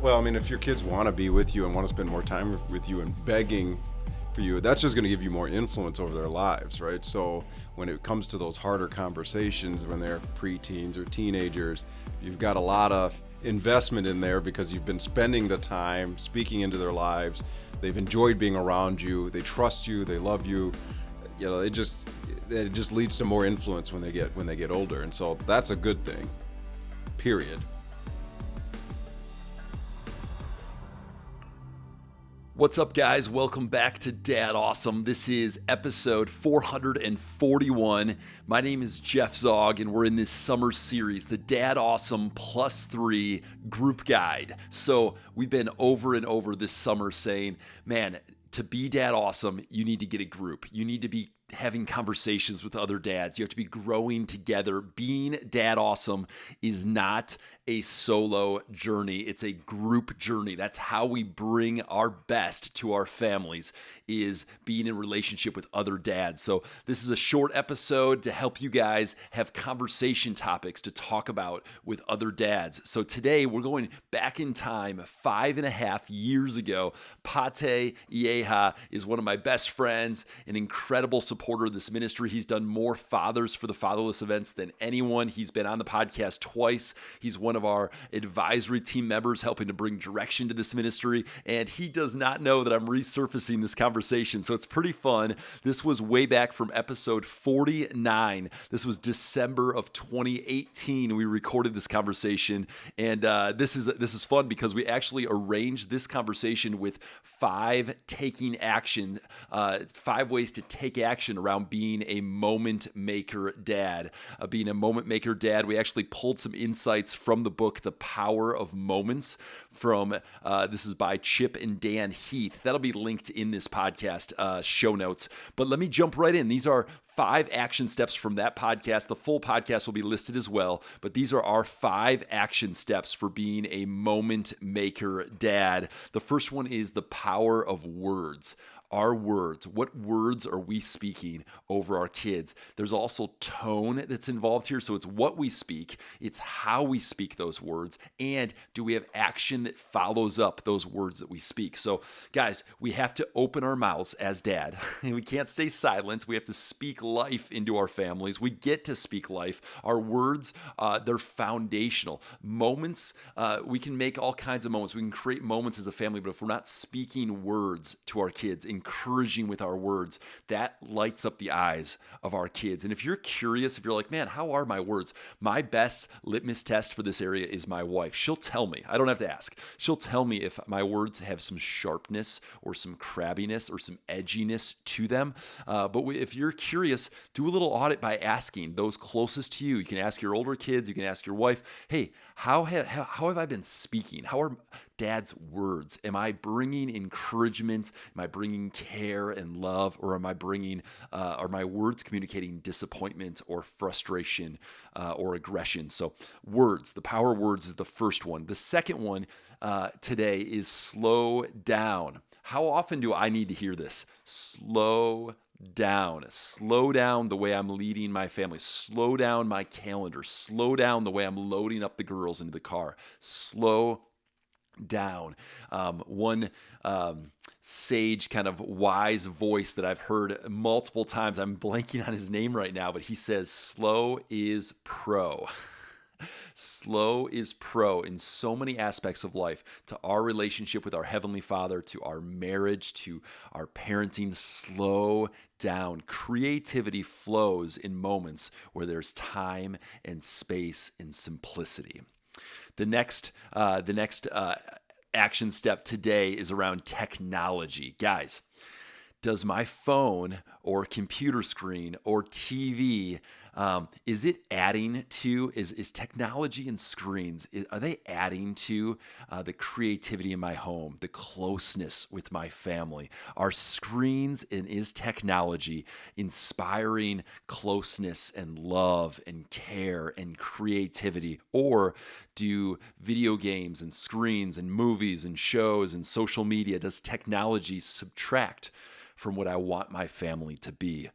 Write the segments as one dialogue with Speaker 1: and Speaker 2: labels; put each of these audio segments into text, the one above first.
Speaker 1: Well, I mean, if your kids want to be with you and want to spend more time with you and begging for you, that's just going to give you more influence over their lives, right? So when it comes to those harder conversations when they're preteens or teenagers, you've got a lot of investment in there because you've been spending the time speaking into their lives. They've enjoyed being around you. They trust you. They love you. You know, it just leads to more influence when they get older, and so that's a good thing. Period.
Speaker 2: What's up, guys? Welcome back to Dad Awesome. This is episode 441. My name is Jeff Zog, and we're in this summer series, the Dad Awesome +3 Group Guide. So we've been over and over this summer saying, man, to be Dad Awesome, you need to get a group. You need to be having conversations with other dads. You have to be growing together. Being Dad Awesome is not a solo journey. It's a group journey. That's how we bring our best to our families, is being in relationship with other dads. So this is a short episode to help you guys have conversation topics to talk about with other dads. So today we're going back in time 5.5 years ago. Patei Iyegha is one of my best friends, an incredible supporter of this ministry. He's done more Fathers for the Fatherless events than anyone. He's been on the podcast twice. He's one of our advisory team members helping to bring direction to this ministry, and he does not know that I'm resurfacing this conversation, so it's pretty fun. This was way back from episode 49. This was December of 2018. We recorded this conversation, and this is fun because we actually arranged this conversation with 5 ways to take action around being a moment maker dad. Being a moment maker dad, we actually pulled some insights from the book The Power of Moments from, this is by Chip and Dan Heath. That'll be linked in this podcast show notes. But let me jump right in. These are 5 action steps from that podcast. The full podcast will be listed as well, but these are our 5 action steps for being a moment maker dad. The first one is the power of words. Our words. What words are we speaking over our kids? There's also tone that's involved here. So it's what we speak, it's how we speak those words, and do we have action that follows up those words that we speak? So guys, we have to open our mouths as dad. We can't stay silent. We have to speak life into our families. We get to speak life. Our words, they're foundational. Moments, we can make all kinds of moments. We can create moments as a family, but if we're not speaking words to our kids, encouraging with our words, that lights up the eyes of our kids. And if you're curious, if you're like, man, how are my words? My best litmus test for this area is my wife. She'll tell me. I don't have to ask. She'll tell me if my words have some sharpness or some crabbiness or some edginess to them. But if you're curious, do a little audit by asking those closest to you. You can ask your older kids. You can ask your wife, hey, how have I been speaking? How are Dad's words? Am I bringing encouragement? Am I bringing care and love? Or am I are my words communicating disappointment or frustration or aggression? So words, the power of words is the first one. The second one today is slow down. How often do I need to hear this? Slow down the way I'm leading my family, slow down my calendar, slow down the way I'm loading up the girls into the car, slow down. One sage kind of wise voice that I've heard multiple times, I'm blanking on his name right now, but he says, slow is pro. Slow is pro in so many aspects of life, to our relationship with our Heavenly Father, to our marriage, to our parenting. Slow down. Creativity flows in moments where there's time and space and simplicity. The next action step today is around technology. Guys, does my phone or computer screen or TV, is it adding to, is technology and screens, are they adding to the creativity in my home, the closeness with my family? Are screens and is technology inspiring closeness and love and care and creativity? Or do video games and screens and movies and shows and social media, does technology subtract from what I want my family to be?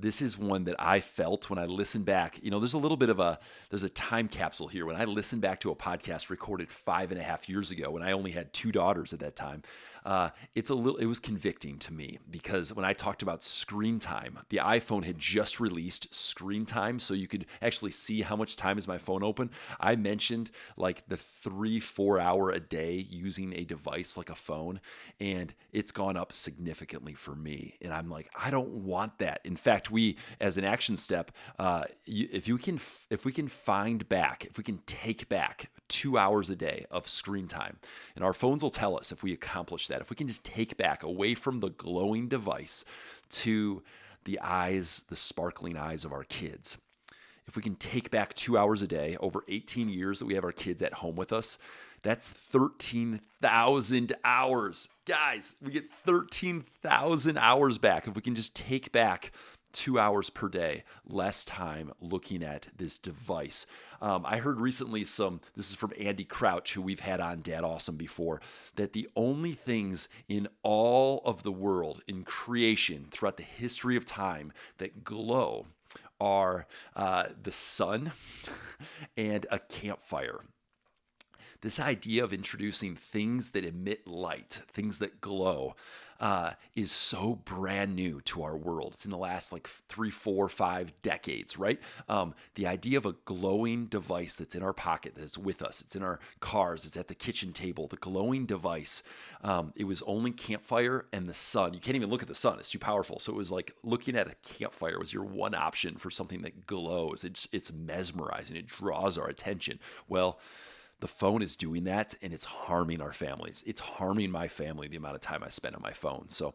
Speaker 2: this is one that I felt when I listened back. There's a little bit of there's a time capsule here. When I listened back to a podcast recorded 5.5 years ago, when I only had 2 daughters at that time, it was convicting to me, because when I talked about screen time, the iPhone had just released screen time, so you could actually see how much time is my phone open. I mentioned like the 3-4 hour a day using a device like a phone, and it's gone up significantly for me. And I'm like, I don't want that. In fact, we, as an action step, if we can take back 2 hours a day of screen time, and our phones will tell us if we accomplish that, if we can just take back away from the glowing device to the sparkling eyes of our kids. If we can take back 2 hours a day over 18 years that we have our kids at home with us, that's 13,000 hours. Guys, we get 13,000 hours back if we can just take back 2 hours per day, less time looking at this device. I heard recently this is from Andy Crouch, who we've had on Dad Awesome before, that the only things in all of the world, in creation, throughout the history of time, that glow are the sun and a campfire. This idea of introducing things that emit light, things that glow, is so brand new to our world. It's in the last 3, 4, 5 decades, right? The idea of a glowing device that's in our pocket, that's with us, it's in our cars, it's at the kitchen table, the glowing device. It was only campfire and the sun. You can't even look at the sun. It's too powerful. So it was like looking at a campfire was your one option for something that glows. It's mesmerizing. It draws our attention. Well, the phone is doing that, and it's harming our families. It's harming my family, the amount of time I spend on my phone. So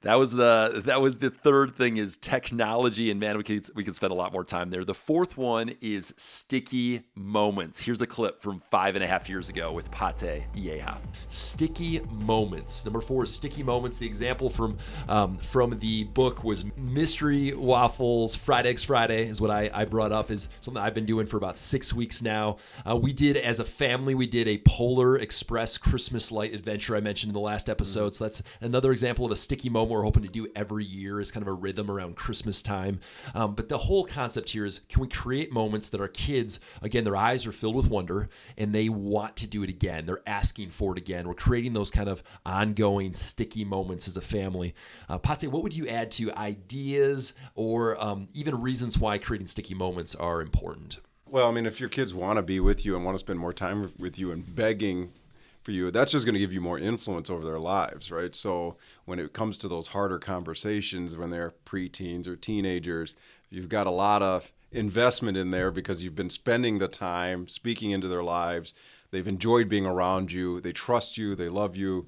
Speaker 2: that was the third thing, is technology, and man, we could spend a lot more time there. The fourth one is sticky moments. Here's a clip from 5.5 years ago with Patei Iyegha. Sticky moments. Number 4 is sticky moments. The example from the book was mystery waffles. Fried Eggs Friday is what I brought up, is something I've been doing for about 6 weeks now. We did, as a family, we did a Polar Express Christmas light adventure I mentioned in the last episode. So that's another example of a sticky moment we're hoping to do every year, is kind of a rhythm around Christmas time. But the whole concept here is, can we create moments that our kids, again, their eyes are filled with wonder and they want to do it again. They're asking for it again. We're creating those kind of ongoing sticky moments as a family. Patei, what would you add to ideas or even reasons why creating sticky moments are important?
Speaker 1: Well, I mean, if your kids want to be with you and want to spend more time with you and begging for you, that's just going to give you more influence over their lives, right? So when it comes to those harder conversations, when they're preteens or teenagers, you've got a lot of investment in there because you've been spending the time speaking into their lives. They've enjoyed being around you. They trust you. They love you.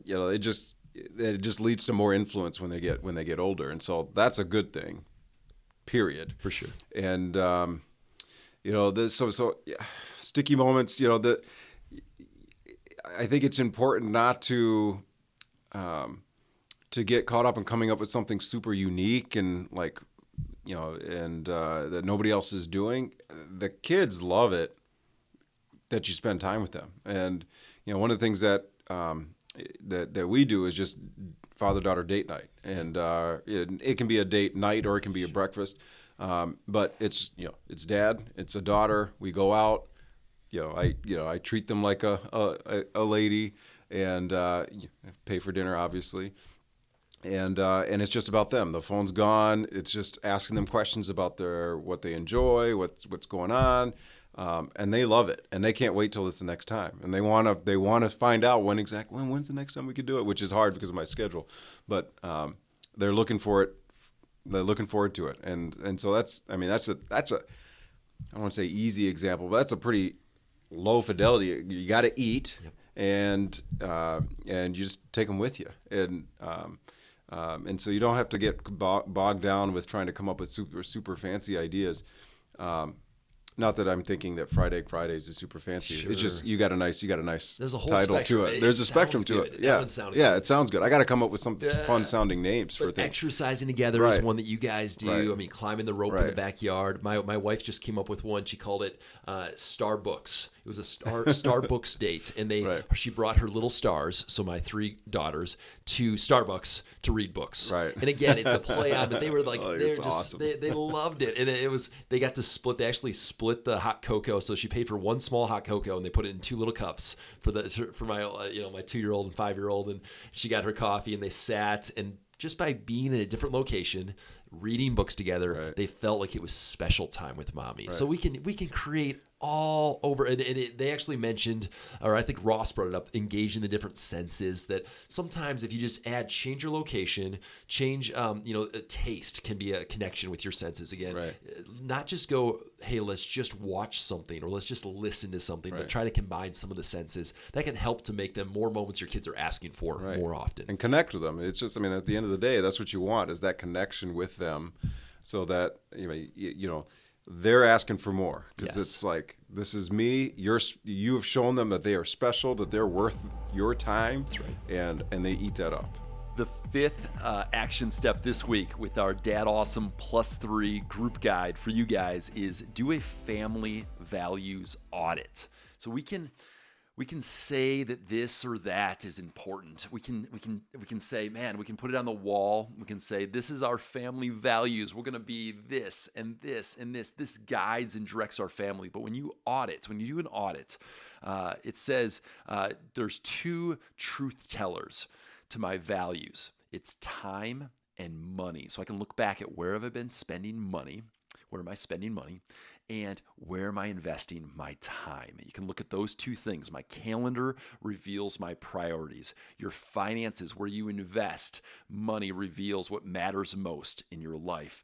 Speaker 1: It just leads to more influence when they get older. And so that's a good thing, period.
Speaker 2: For sure.
Speaker 1: And, sticky moments, I think it's important not to get caught up in coming up with something super unique and that nobody else is doing. The kids love it that you spend time with them. And, one of the things that we do is just father-daughter date night. And it can be a date night or it can be a breakfast. But it's dad, it's a daughter. We go out. I treat them like a lady, and pay for dinner, obviously. And it's just about them. The phone's gone. It's just asking them questions about what they enjoy, what's going on, and they love it. And they can't wait till it's the next time. And they want to find out when's the next time we could do it, which is hard because of my schedule. But they're looking for it. They're looking forward to it, and so that's a I don't want to say easy example, but that's a pretty low fidelity. You got to eat, yep. and you just take them with you, and so you don't have to get bogged down with trying to come up with super fancy ideas. Not that I'm thinking that Fried Egg Fridays is super fancy.
Speaker 2: Sure.
Speaker 1: It's just you got a nice
Speaker 2: There's a whole
Speaker 1: title
Speaker 2: spectrum.
Speaker 1: to it. There's a spectrum
Speaker 2: sounds
Speaker 1: to
Speaker 2: good.
Speaker 1: it.
Speaker 2: That
Speaker 1: Yeah,
Speaker 2: one sounded
Speaker 1: yeah,
Speaker 2: good.
Speaker 1: it sounds good. I got to come up with some fun sounding names for
Speaker 2: But
Speaker 1: things.
Speaker 2: exercising together is
Speaker 1: Right.
Speaker 2: one that you guys do.
Speaker 1: Right.
Speaker 2: I mean, climbing the rope in the
Speaker 1: Right.
Speaker 2: backyard. My wife just came up with one. She called it Starbooks. It was a Starbooks date, and
Speaker 1: Right.
Speaker 2: she brought her little stars, so my 3 daughters, to Starbucks to read books.
Speaker 1: Right.
Speaker 2: And again, it's a play on, but they were like,
Speaker 1: Oh,
Speaker 2: they were
Speaker 1: it's
Speaker 2: just
Speaker 1: awesome.
Speaker 2: they loved it, and it was they got to split. They actually split the hot cocoa, so she paid for one small hot cocoa, and they put it in 2 little cups for my my 2-year-old and 5-year-old, and she got her coffee, and they sat, and just by being in a different location, reading books together,
Speaker 1: Right.
Speaker 2: they felt like it was special time with mommy. So we can create all over, and they actually mentioned, or I think Ross brought it up, engaging the different senses, that sometimes if you just change your location, change, a taste can be a connection with your senses. Again,
Speaker 1: Right.
Speaker 2: not just go, hey, let's just watch something or let's just listen to something, but
Speaker 1: Right.
Speaker 2: try to combine some of the senses. That can help to make them more moments your kids are asking for
Speaker 1: Right.
Speaker 2: more often.
Speaker 1: And connect with them. It's just, I mean, at the end of the day, that's what you want, is that connection with them, so that they're asking for more, because
Speaker 2: Yes.
Speaker 1: it's like, this is me. You have shown them that they are special, that they're worth your time.
Speaker 2: That's right.
Speaker 1: And they eat that up.
Speaker 2: The 5th action step this week with our Dad Awesome +3 group guide for you guys is do a family values audit. So we can say that this or that is important. We can say, man, we can put it on the wall. We can say, this is our family values. We're going to be this and this and this. This guides and directs our family. But when you do an audit, it says there's 2 truth tellers to my values. It's time and money. So I can look back at where have I been spending money? Where am I spending money? And where am I investing my time? You can look at those 2 things. My calendar reveals my priorities. Your finances, where you invest money, reveals what matters most in your life.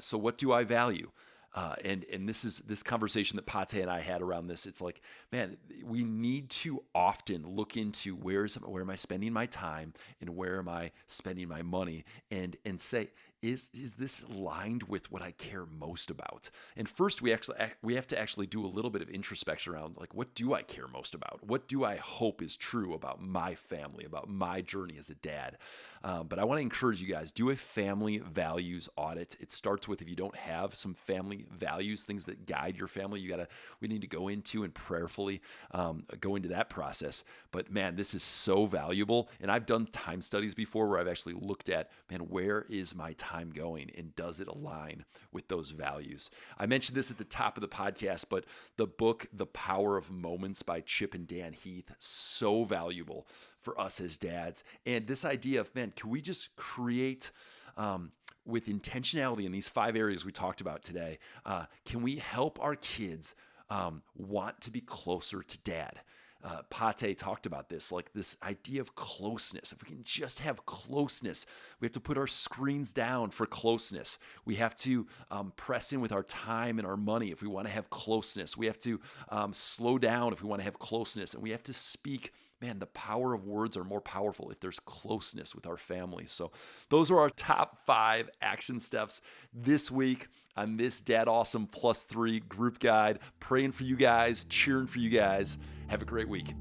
Speaker 2: So what do I value? And this conversation that Patei and I had around this, it's like, man, we need to often look into where am I spending my time and where am I spending my money, and say, is this aligned with what I care most about? And first, we have to actually do a little bit of introspection around, like, what do I care most about? What do I hope is true about my family, about my journey as a dad? But I want to encourage you guys, do a family values audit. It starts with, if you don't have some family values, things that guide your family, we need to go into and prayerfully go into that process. But man, this is so valuable. And I've done time studies before where I've actually looked at, man, where is my time going, and does it align with those values? I mentioned this at the top of the podcast, but the book, The Power of Moments by Chip and Dan Heath, so valuable for us as dads. And this idea of, man, can we just create with intentionality in these 5 areas we talked about today, can we help our kids want to be closer to dad? Patei talked about this, like this idea of closeness. If we can just have closeness, we have to put our screens down for closeness. We have to press in with our time and our money if we want to have closeness. We have to slow down if we want to have closeness. And we have to speak. Man, the power of words are more powerful if there's closeness with our family. So those are our top 5 action steps this week on this Dad Awesome +3 group guide. Praying for you guys, cheering for you guys. Have a great week.